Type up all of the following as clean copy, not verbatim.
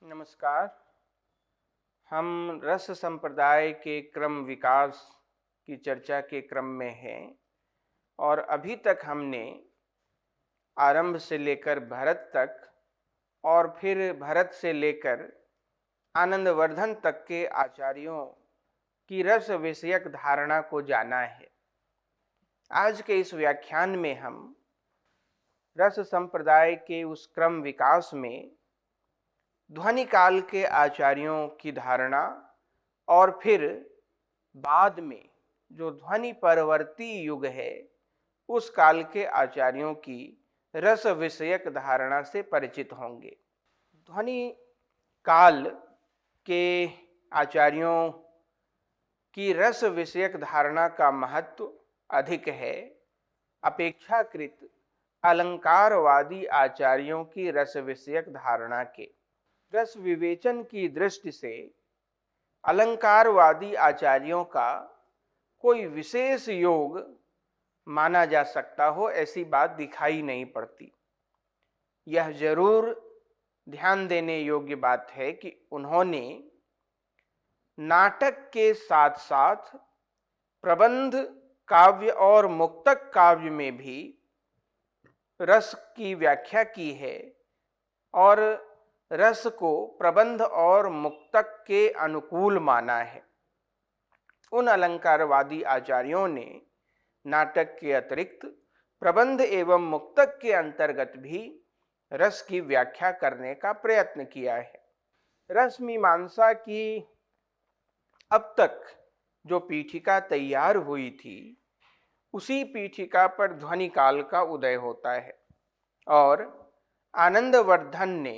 नमस्कार। हम रस संप्रदाय के क्रम विकास की चर्चा के क्रम में हैं और अभी तक हमने आरंभ से लेकर भरत तक और फिर भरत से लेकर आनंदवर्धन तक के आचार्यों की रस विषयक धारणा को जाना है। आज के इस व्याख्यान में हम रस संप्रदाय के उस क्रम विकास में ध्वनि काल के आचार्यों की धारणा और फिर बाद में जो ध्वनि परवर्ती युग है उस काल के आचार्यों की रस विषयक धारणा से परिचित होंगे। ध्वनि काल के आचार्यों की रस विषयक धारणा का महत्व अधिक है अपेक्षाकृत अलंकारवादी आचार्यों की रस विषयक धारणा के। रस विवेचन की दृष्टि से अलंकारवादी आचार्यों का कोई विशेष योग माना जा सकता हो ऐसी बात दिखाई नहीं पड़ती। यह जरूर ध्यान देने योग्य बात है कि उन्होंने नाटक के साथ साथ प्रबंध काव्य और मुक्तक काव्य में भी रस की व्याख्या की है और रस को प्रबंध और मुक्तक के अनुकूल माना है। उन अलंकारवादी आचार्यों ने नाटक के अतिरिक्त प्रबंध एवं मुक्तक के अंतर्गत भी रस की व्याख्या करने का प्रयत्न किया है। रस मीमांसा की अब तक जो पीठिका तैयार हुई थी उसी पीठिका पर ध्वनि काल का उदय होता है और आनंदवर्धन ने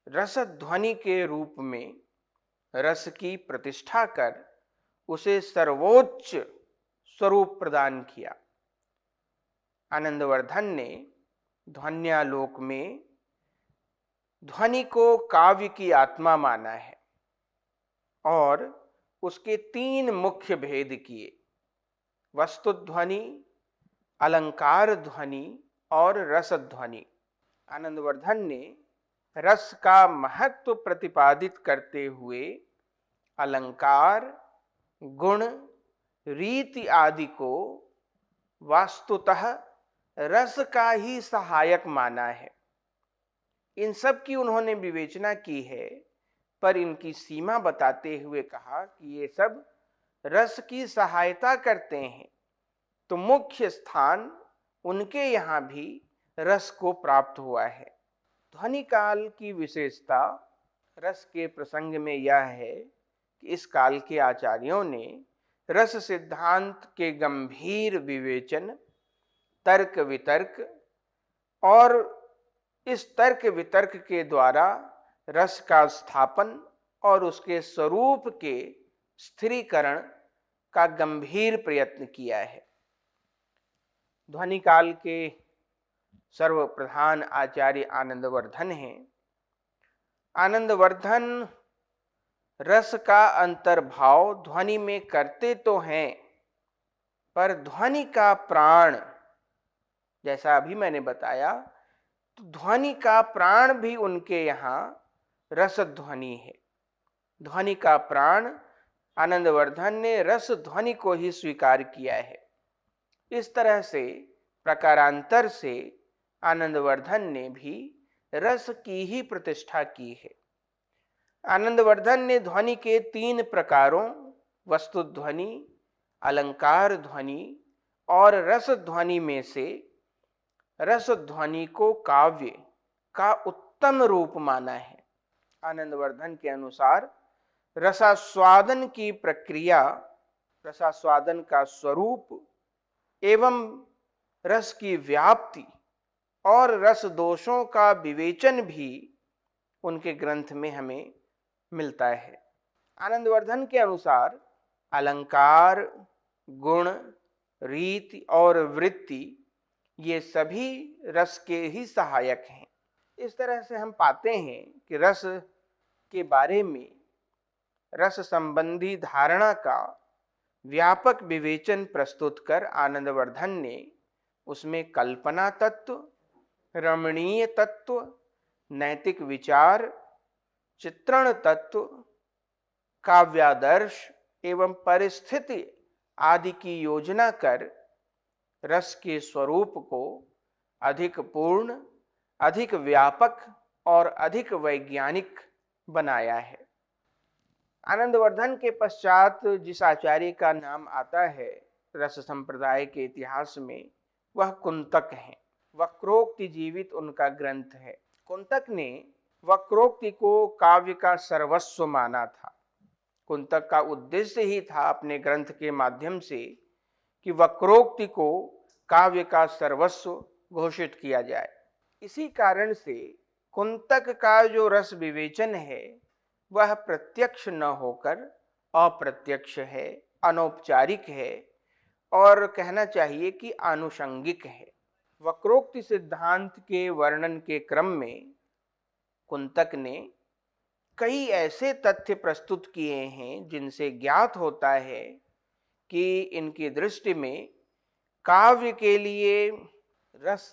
रसध्वनि के रूप में रस की प्रतिष्ठा कर उसे सर्वोच्च स्वरूप प्रदान किया। आनंदवर्धन ने ध्वन्यालोक में ध्वनि को काव्य की आत्मा माना है और उसके तीन मुख्य भेद किए, वस्तुध्वनि, अलंकार ध्वनि और रसध्वनि। आनंदवर्धन ने रस का महत्व प्रतिपादित करते हुए अलंकार, गुण, रीति आदि को वास्तुतः रस का ही सहायक माना है। इन सब की उन्होंने विवेचना की है पर इनकी सीमा बताते हुए कहा कि ये सब रस की सहायता करते हैं तो मुख्य स्थान उनके यहाँ भी रस को प्राप्त हुआ है। ध्वनि काल की विशेषता रस के प्रसंग में यह है कि इस काल के आचार्यों ने रस सिद्धांत के गंभीर विवेचन, तर्क वितर्क और इस तर्क वितर्क के द्वारा रस का स्थापन और उसके स्वरूप के स्थिरीकरण का गंभीर प्रयत्न किया है। ध्वनि काल के सर्वप्रधान आचार्य आनंदवर्धन हैं। आनंदवर्धन रस का अंतर्भाव ध्वनि में करते तो हैं पर ध्वनि का प्राण, जैसा अभी मैंने बताया, तो ध्वनि का प्राण भी उनके यहाँ रसध्वनि है। ध्वनि का प्राण आनंदवर्धन ने रस ध्वनि को ही स्वीकार किया है। इस तरह से प्रकारांतर से आनंदवर्धन ने भी रस की ही प्रतिष्ठा की है। आनंदवर्धन ने ध्वनि के तीन प्रकारों वस्तुध्वनि, अलंकार ध्वनि और रस ध्वनि में से रस ध्वनि को काव्य का उत्तम रूप माना है। आनंदवर्धन के अनुसार रसास्वादन की प्रक्रिया, रसास्वादन का स्वरूप एवं रस की व्याप्ति और रस दोषों का विवेचन भी उनके ग्रंथ में हमें मिलता है। आनंदवर्धन के अनुसार अलंकार, गुण, रीति और वृत्ति ये सभी रस के ही सहायक हैं। इस तरह से हम पाते हैं कि रस के बारे में रस संबंधी धारणा का व्यापक विवेचन प्रस्तुत कर आनंदवर्धन ने उसमें कल्पना तत्व, रमणीय तत्व, नैतिक विचार चित्रण तत्व, काव्यादर्श एवं परिस्थिति आदि की योजना कर रस के स्वरूप को अधिक पूर्ण, अधिक व्यापक और अधिक वैज्ञानिक बनाया है। आनंदवर्धन के पश्चात जिस आचार्य का नाम आता है रस संप्रदाय के इतिहास में, वह कुंतक है। वक्रोक्ति जीवित उनका ग्रंथ है। कुंतक ने वक्रोक्ति को काव्य का सर्वस्व माना था। कुंतक का उद्देश्य ही था अपने ग्रंथ के माध्यम से कि वक्रोक्ति को काव्य का सर्वस्व घोषित किया जाए। इसी कारण से कुंतक का जो रस विवेचन है वह प्रत्यक्ष न होकर अप्रत्यक्ष है, अनौपचारिक है और कहना चाहिए कि आनुषंगिक है। वक्रोक्ति सिद्धांत के वर्णन के क्रम में कुंतक ने कई ऐसे तथ्य प्रस्तुत किए हैं जिनसे ज्ञात होता है कि इनकी दृष्टि में काव्य के लिए रस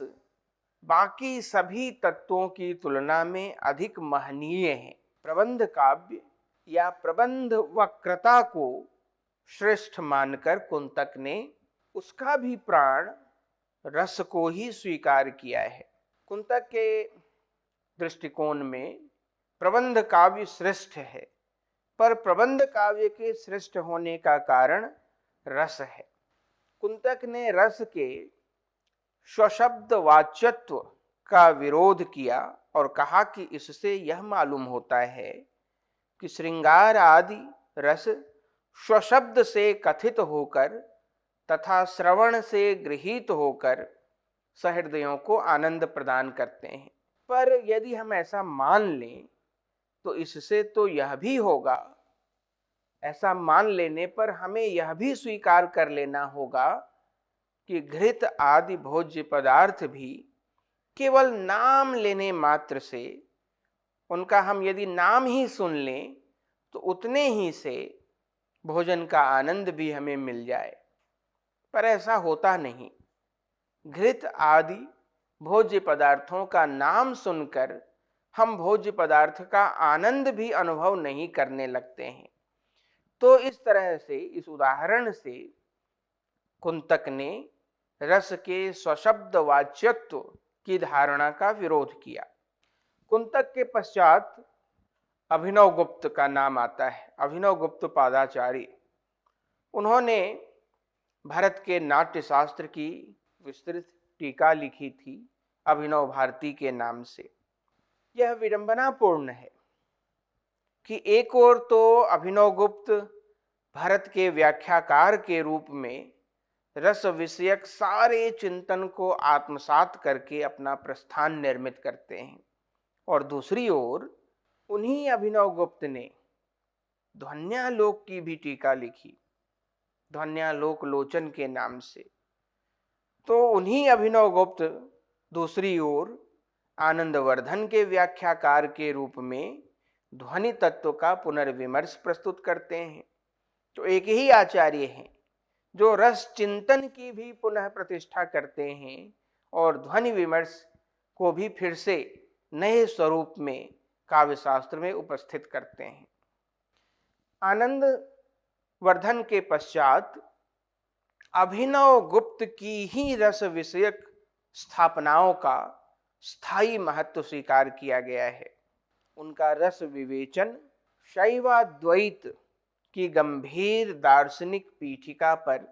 बाकी सभी तत्वों की तुलना में अधिक महनीय है। प्रबंध काव्य या प्रबंध वक्रता को श्रेष्ठ मानकर कुंतक ने उसका भी प्राण रस को ही स्वीकार किया है। कुंतक के दृष्टिकोण में प्रबंध काव्य श्रेष्ठ है, पर प्रबंध काव्य के श्रेष्ठ होने का कारण रस है। कुंतक ने रस के स्वशब्द वाच्यत्व का विरोध किया और कहा कि इससे यह मालूम होता है कि श्रृंगार आदि रस स्वशब्द से कथित होकर तथा श्रवण से गृहीत होकर सहृदयों को आनंद प्रदान करते हैं। पर यदि हम ऐसा मान लें तो इससे तो यह भी होगा, ऐसा मान लेने पर हमें यह भी स्वीकार कर लेना होगा कि घृत आदि भोज्य पदार्थ भी केवल नाम लेने मात्र से, उनका हम यदि नाम ही सुन लें तो उतने ही से भोजन का आनंद भी हमें मिल जाए, पर ऐसा होता नहीं। घृत आदि भोज्य पदार्थों का नाम सुनकर हम भोज्य पदार्थ का आनंद भी अनुभव नहीं करने लगते हैं। तो इस तरह से, इस उदाहरण से कुंतक ने रस के स्वशब्द वाच्यत्व की धारणा का विरोध किया। कुंतक के पश्चात अभिनवगुप्त का नाम आता है। अभिनवगुप्त पादाचार्य, उन्होंने भारत के नाट्य शास्त्र की विस्तृत टीका लिखी थी अभिनव भारती के नाम से। यह विडंबनापूर्ण है कि एक ओर तो अभिनवगुप्त भारत के व्याख्याकार के रूप में रस विषयक सारे चिंतन को आत्मसात करके अपना प्रस्थान निर्मित करते हैं, और दूसरी ओर उन्हीं अभिनवगुप्त ने ध्वन्यालोक की भी टीका लिखी, ध्वन्यालोक लोचन के नाम से। तो उन्हीं अभिनवगुप्त दूसरी ओर आनंदवर्धन के व्याख्याकार के रूप में ध्वनि तत्व का पुनर्विमर्श प्रस्तुत करते हैं। तो एक ही आचार्य हैं जो रस चिंतन की भी पुनः प्रतिष्ठा करते हैं और ध्वनि विमर्श को भी फिर से नए स्वरूप में काव्य शास्त्र में उपस्थित करते हैं। आनंदवर्धन के पश्चात अभिनव गुप्त की ही रस विषयक स्थापनाओं का स्थायी महत्व स्वीकार किया गया है। उनका रस विवेचन शैवाद्वैत की गंभीर दार्शनिक पीठिका पर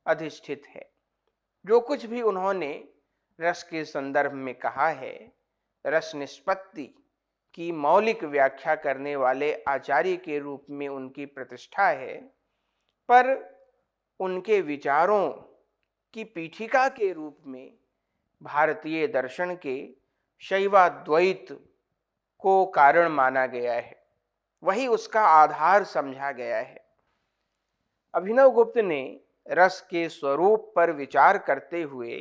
अधिष्ठित है। जो कुछ भी उन्होंने रस के संदर्भ में कहा है, रस निष्पत्ति की मौलिक व्याख्या करने वाले आचार्य के रूप में उनकी प्रतिष्ठा है, पर उनके विचारों की पीठिका के रूप में भारतीय दर्शन के शैवाद्वैत को कारण माना गया है, वही उसका आधार समझा गया है। अभिनवगुप्त ने रस के स्वरूप पर विचार करते हुए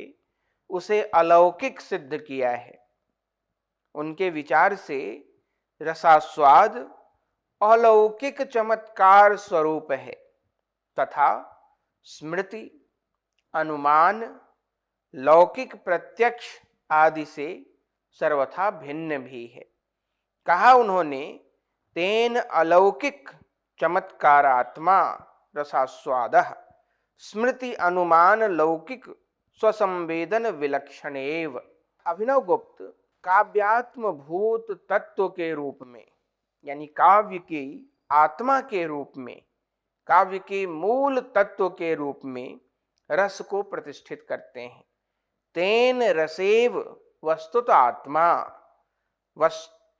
उसे अलौकिक सिद्ध किया है। उनके विचार से रसास्वाद अलौकिक चमत्कार स्वरूप है तथा स्मृति, अनुमान, लौकिक प्रत्यक्ष आदि से सर्वथा भिन्न भी है। कहा उन्होंने तेन अलौकिक चमत्कारात्मा रसास्वादः स्मृति अनुमान लौकिक स्वसंवेदन विलक्षणेव। अभिनव गुप्त काव्यात्म भूत तत्व के रूप में, यानी काव्य की आत्मा के रूप में, काव्य के मूल तत्व के रूप में रस को प्रतिष्ठित करते हैं। तेन रसेव वस्तुत आत्मा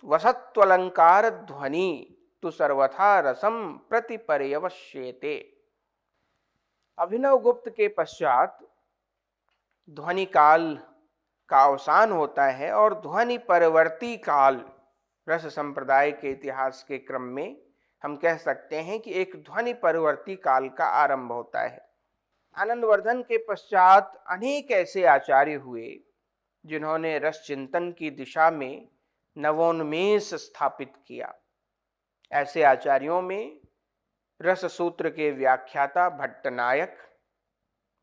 वसत्वलंकार ध्वनि तु सर्वथा रसम प्रतिपर्यवश्येते। अभिनव गुप्त के पश्चात ध्वनि काल का अवसान होता है और ध्वनि परवर्ती काल, रस संप्रदाय के इतिहास के क्रम में हम कह सकते हैं कि एक ध्वनि परवर्ती काल का आरंभ होता है। आनंदवर्धन के पश्चात अनेक ऐसे आचार्य हुए जिन्होंने रस चिंतन की दिशा में नवोन्मेष स्थापित किया। ऐसे आचार्यों में रस सूत्र के व्याख्याता भट्टनायक,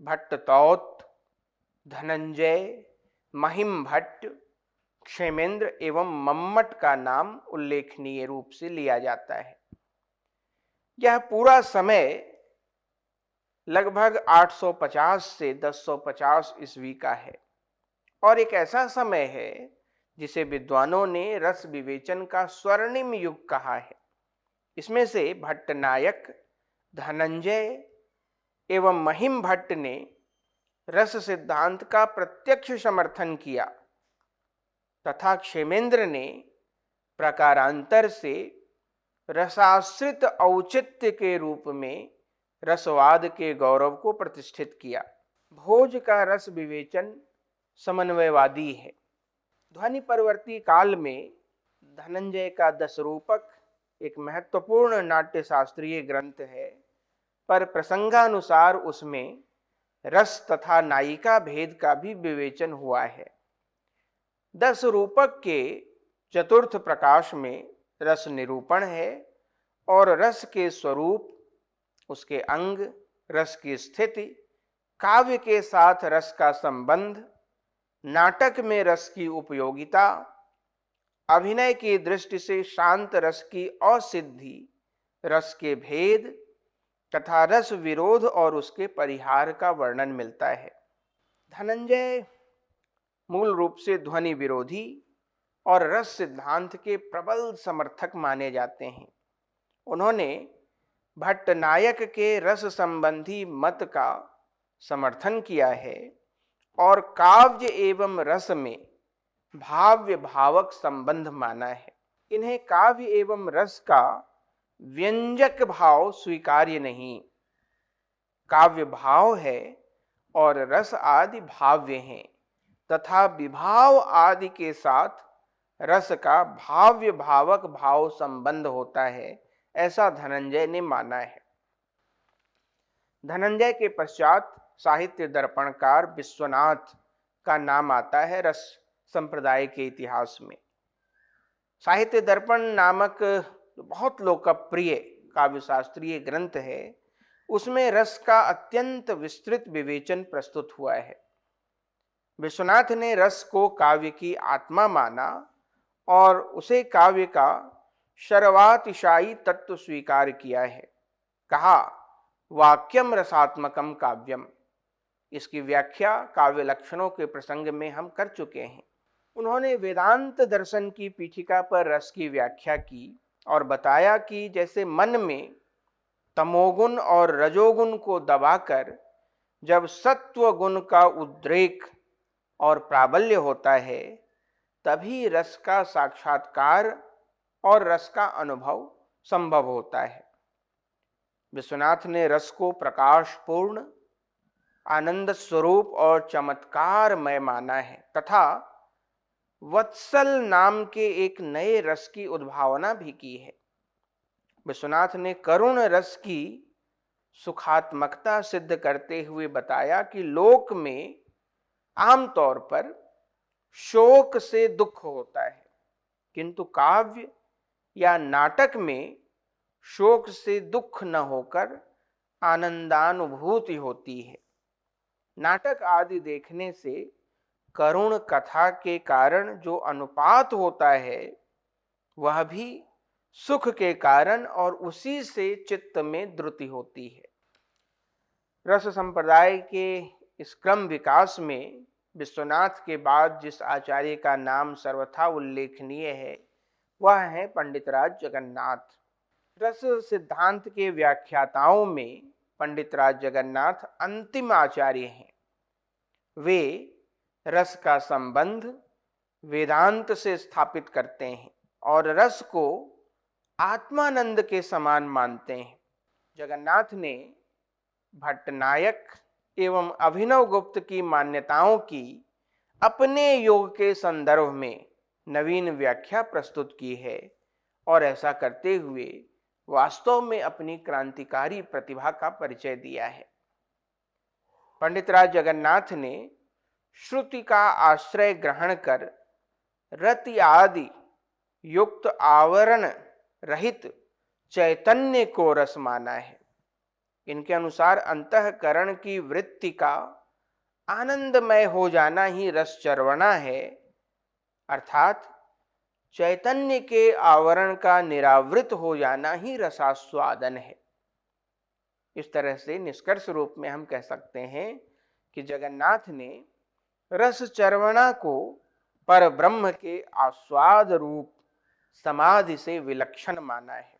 भट्टतौत, धनंजय, महिम भट्ट, क्षेमेंद्र एवं मम्मट का नाम उल्लेखनीय रूप से लिया जाता है। यह पूरा समय लगभग 850 से 1050 ईस्वी का है और एक ऐसा समय है जिसे विद्वानों ने रस विवेचन का स्वर्णिम युग कहा है। इसमें से भट्टनायक, धनंजय एवं महिम भट्ट ने रस सिद्धांत का प्रत्यक्ष समर्थन किया तथा क्षेमेंद्र ने प्रकारांतर से रसाश्रित औचित्य के रूप में रसवाद के गौरव को प्रतिष्ठित किया। भोज का रस विवेचन समन्वयवादी है। ध्वनि परवर्ती काल में धनंजय का दशरूपक एक महत्वपूर्ण नाट्य शास्त्रीय ग्रंथ है, पर प्रसंगानुसार उसमें रस तथा नायिका भेद का भी विवेचन हुआ है। दशरूपक के चतुर्थ प्रकाश में रस निरूपण है और रस के स्वरूप, उसके अंग, रस की स्थिति, काव्य के साथ रस का संबंध, नाटक में रस की उपयोगिता, अभिनय की दृष्टि से शांत रस की असिद्धि, रस के भेद तथा रस विरोध और उसके परिहार का वर्णन मिलता है। धनंजय मूल रूप से ध्वनि विरोधी और रस सिद्धांत के प्रबल समर्थक माने जाते हैं। उन्होंने भट्टनायक के रस संबंधी मत का समर्थन किया है और काव्य एवं रस में भाव्य भावक संबंध माना है। इन्हें काव्य एवं रस का व्यंजक भाव स्वीकार्य नहीं। काव्य भाव है और रस आदि भाव्य हैं तथा विभाव आदि के साथ रस का भाव्य भावक भाव संबंध होता है, ऐसा धनंजय ने माना है। धनंजय के पश्चात साहित्य दर्पणकार विश्वनाथ का नाम आता है रस संप्रदाय के इतिहास में। साहित्य दर्पण नामक बहुत लोकप्रिय काव्य शास्त्रीय ग्रंथ है, उसमें रस का अत्यंत विस्तृत विवेचन प्रस्तुत हुआ है। विश्वनाथ ने रस को काव्य की आत्मा माना और उसे काव्य का शर्वातिशायी तत्व स्वीकार किया है। कहा, वाक्यम रसात्मकम काव्यम। इसकी व्याख्या काव्य लक्षणों के प्रसंग में हम कर चुके हैं। उन्होंने वेदांत दर्शन की पीठिका पर रस की व्याख्या की और बताया कि जैसे मन में तमोगुण और रजोगुण को दबाकर जब सत्व गुण का उद्रेक और प्राबल्य होता है, तभी रस का साक्षात्कार और रस का अनुभव संभव होता है। विश्वनाथ ने रस को प्रकाशपूर्ण, आनंद स्वरूप और चमत्कारमय माना है तथा वत्सल नाम के एक नए रस की उद्भावना भी की है। विश्वनाथ ने करुण रस की सुखात्मकता सिद्ध करते हुए बताया कि लोक में आमतौर पर शोक से दुख होता है, किंतु काव्य या नाटक में शोक से दुख न होकर आनंदानुभूति होती है। नाटक आदि देखने से करुण कथा के कारण जो अनुपात होता है, वह भी सुख के कारण और उसी से चित्त में द्रुति होती है। रस संप्रदाय के इस क्रम विकास में विश्वनाथ के बाद जिस आचार्य का नाम सर्वथा उल्लेखनीय है वह है पंडितराज जगन्नाथ। रस सिद्धांत के व्याख्याताओं में पंडितराज जगन्नाथ अंतिम आचार्य हैं। वे रस का संबंध वेदांत से स्थापित करते हैं और रस को आत्मानंद के समान मानते हैं। जगन्नाथ ने भट्टनायक एवं अभिनव गुप्त की मान्यताओं की अपने योग के संदर्भ में नवीन व्याख्या प्रस्तुत की है और ऐसा करते हुए वास्तव में अपनी क्रांतिकारी प्रतिभा का परिचय दिया है। पंडितराज जगन्नाथ ने श्रुति का आश्रय ग्रहण कर रति आदि युक्त आवरण रहित चैतन्य को रस माना है। इनके अनुसार अंतःकरण की वृत्ति का आनंदमय हो जाना ही रस चर्वणा है, अर्थात चैतन्य के आवरण का निरावृत हो जाना ही रसास्वादन है। इस तरह से निष्कर्ष रूप में हम कह सकते हैं कि जगन्नाथ ने रस चर्वणा को पर ब्रह्म के आस्वाद रूप समाधि से विलक्षण माना है।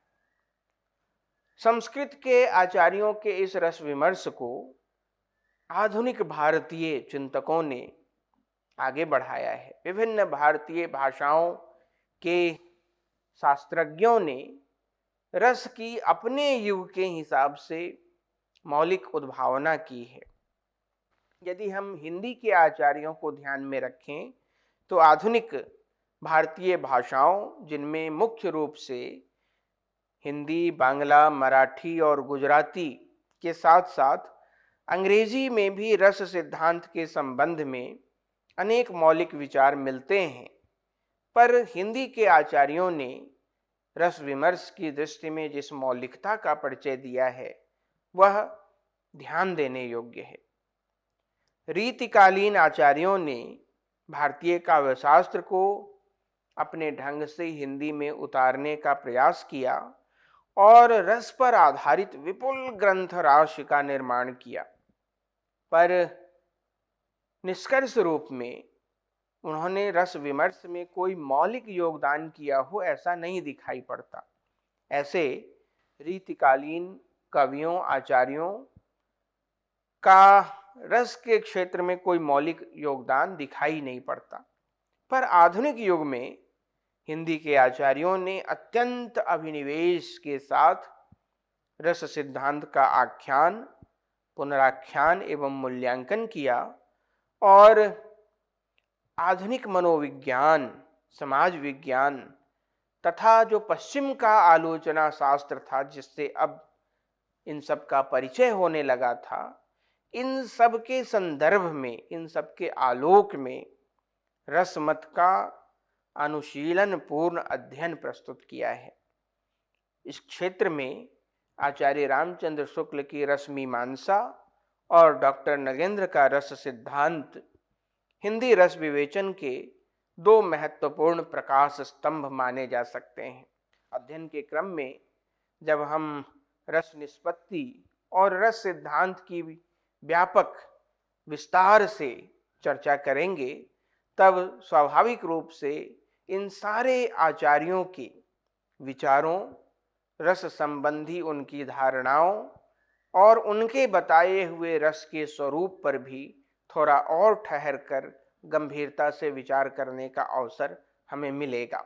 संस्कृत के आचार्यों के इस रस विमर्श को आधुनिक भारतीय चिंतकों ने आगे बढ़ाया है। विभिन्न भारतीय भाषाओं के शास्त्रज्ञों ने रस की अपने युग के हिसाब से मौलिक उद्भावना की है। यदि हम हिंदी के आचार्यों को ध्यान में रखें तो आधुनिक भारतीय भाषाओं, जिनमें मुख्य रूप से हिंदी, बांग्ला, मराठी और गुजराती के साथ साथ अंग्रेजी में भी रस सिद्धांत के संबंध में अनेक मौलिक विचार मिलते हैं, पर हिंदी के आचार्यों ने रस विमर्श की दृष्टि में जिस मौलिकता का परिचय दिया है वह ध्यान देने योग्य है। रीतिकालीन आचार्यों ने भारतीय काव्यशास्त्र को अपने ढंग से हिंदी में उतारने का प्रयास किया और रस पर आधारित विपुल ग्रंथ राशि का निर्माण किया, पर निष्कर्ष रूप में उन्होंने रस विमर्श में कोई मौलिक योगदान किया हो ऐसा नहीं दिखाई पड़ता। ऐसे रीतिकालीन कवियों, आचार्यों का रस के क्षेत्र में कोई मौलिक योगदान दिखाई नहीं पड़ता, पर आधुनिक युग में हिंदी के आचार्यों ने अत्यंत अभिनिवेश के साथ रस सिद्धांत का आख्यान, पुनराख्यान एवं मूल्यांकन किया और आधुनिक मनोविज्ञान, समाज विज्ञान तथा जो पश्चिम का आलोचना शास्त्र था, जिससे अब इन सब का परिचय होने लगा था, इन सब के संदर्भ में, इन सब के आलोक में रसमत का अनुशीलन पूर्ण अध्ययन प्रस्तुत किया है। इस क्षेत्र में आचार्य रामचंद्र शुक्ल की रस मीमांसा और डॉक्टर नगेंद्र का रस सिद्धांत हिंदी रस विवेचन के दो महत्वपूर्ण प्रकाश स्तंभ माने जा सकते हैं। अध्ययन के क्रम में जब हम रस निष्पत्ति और रस सिद्धांत की व्यापक विस्तार से चर्चा करेंगे, तब स्वाभाविक रूप से इन सारे आचार्यों के विचारों, रस संबंधी उनकी धारणाओं और उनके बताए हुए रस के स्वरूप पर भी थोड़ा और ठहर कर गंभीरता से विचार करने का अवसर हमें मिलेगा।